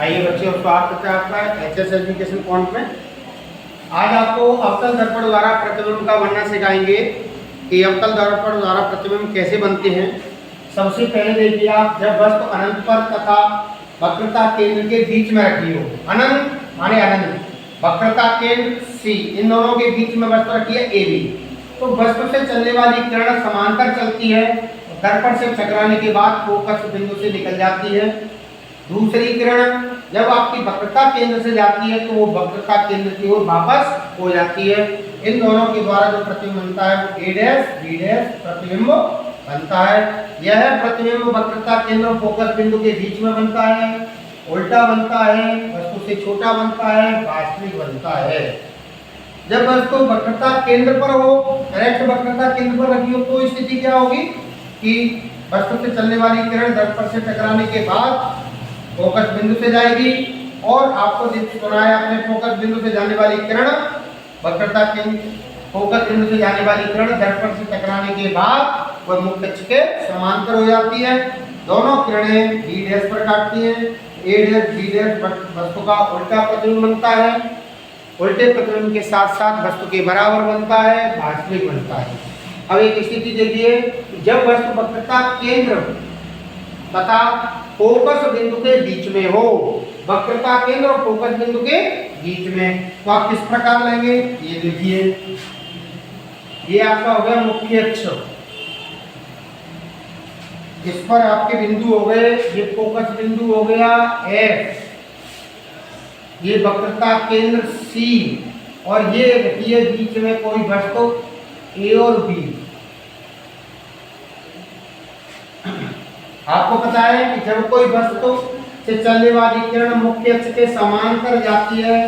आइए बच्चों, स्वागत है आपका एचएस एजुकेशन पॉइंट में। आज आपको अवतल दर्पण द्वारा प्रतिबिंब का बनना सिखाएंगे कि अवतल दर्पण द्वारा प्रतिबिंब कैसे बनते हैं। सबसे पहले देखिए आप, जब वस्तु अनंत पर तथा वक्रता केंद्र के बीच में रखी हो, अनंत माने अनंत, वक्रता केंद्र सी, इन दोनों के बीच में वस्तु रखी है ए बी, तो वस्तु से चलने वाली किरण समांतर चलती है, दर्पण से टकराने के बाद फोकस बिंदु से निकल जाती है। दूसरी किरण जब आपकी वक्रता केंद्र से जाती है तो वो वक्रता केंद्र की ओर वापस हो जाती है। इन दोनों के द्वारा जो प्रतिबिंब बनता है वो ए डैश बी डैश प्रतिबिंब बनता है। यह प्रतिबिंब वक्रता केंद्र और फोकस बिंदु के बीच में बनता है, उल्टा बनता है, वस्तु से छोटा बनता है, वास्तविक बनता है। जब वस्तु वक्रता केंद्र पर हो, डायरेक्ट वक्रता केंद्र पर रखी हो, तो स्थिति क्या होगी कि वस्तु से चलने वाली किरण दर्पण से टकराने के बाद फोकस बिंदु से जाएगी, और आपको सुना है आपने, फोकस बिंदु से जाने वाली किरण वक्रता केंद्र, फोकस बिंदु से जाने वाली किरण दर्पण से टकराने के बाद वह मुख्य अक्ष के समांतर हो जाती है। दोनों किरणें बी डैश पर काटती हैं, ए डैश बी डैश वस्तु का उल्टा प्रतिबिंब बनता है, उल्टे प्रतिबिंब के साथ साथ वस्तु के बराबर बनता है, वास्तविक बनता है। अब एक स्थिति देखिए, जब वस्तु वक्रता केंद्र तथा फोकस बिंदु के बीच में हो, वक्रता केंद्र और फोकस बिंदु के बीच में, तो आप किस प्रकार लेंगे, ये देखिए, ये आपका हो गया मुख्य अक्ष, इस पर आपके बिंदु हो गए, ये फोकस बिंदु हो गया एफ, ये वक्रता केंद्र सी, और ये रखिए बीच में कोई वस्तु ए और बी। आपको पता है कि जब कोई वस्तु से चलने वाली किरण मुख्य अक्ष के समांतर जाती है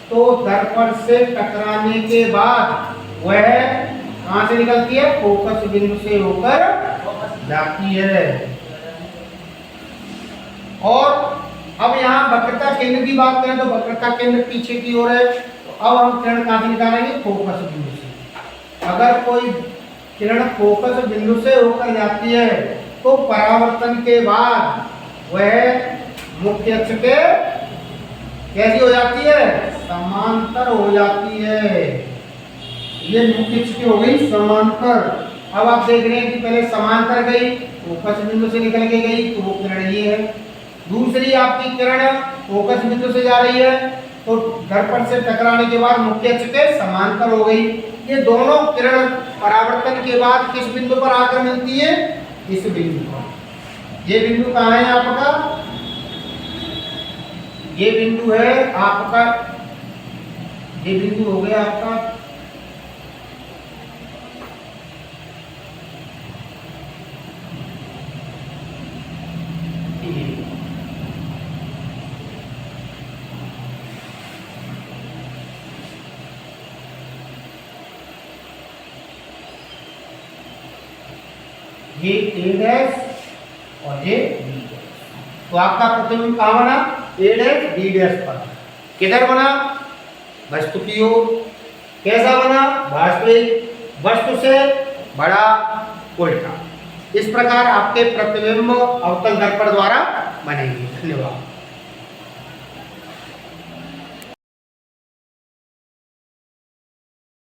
तो दर्पण से टकराने के बाद वह कहां से निकलती है, फोकस बिंदु से होकर जाती है। और अब यहाँ वक्रता केंद्र की बात करें तो वक्रता केंद्र पीछे की ओर है, तो अब हम किरण कहां से निकालेंगे, फोकस बिंदु से। अगर कोई किरण फोकस बिंदु से होकर जाती है तो परावर्तन के बाद वह मुख्य अक्ष के कैसी हो जाती है, समांतर हो जाती है। ये मुख्य अक्ष की हो गई समांतर। अब आप देख रहे हैं कि पहले समांतर गई, फोकस बिंदु से निकल के गई, तो वो किरण ये है। दूसरी आपकी किरण फोकस बिंदु से जा रही है तो दर्पण से टकराने के बाद मुख्य अक्ष के समांतर हो गई। ये दोनों किरण परावर्तन के बाद किस बिंदु पर आकर मिलती है, इस बिंदु पर। ये बिंदु कहाँ है आपका, ये बिंदु है आपका, ये बिंदु हो गया आपका ये ए डैश और ये बी डैश। तो आपका प्रतिबिंब कहाँ बना, ए डैश बी डैश पर। किधर बना, वस्तु की ओर। कैसा बना, वास्तविक, वस्तु से बड़ा, उल्टा। इस प्रकार आपके प्रतिबिंब अवतल दर्पण द्वारा बनेंगे। धन्यवाद।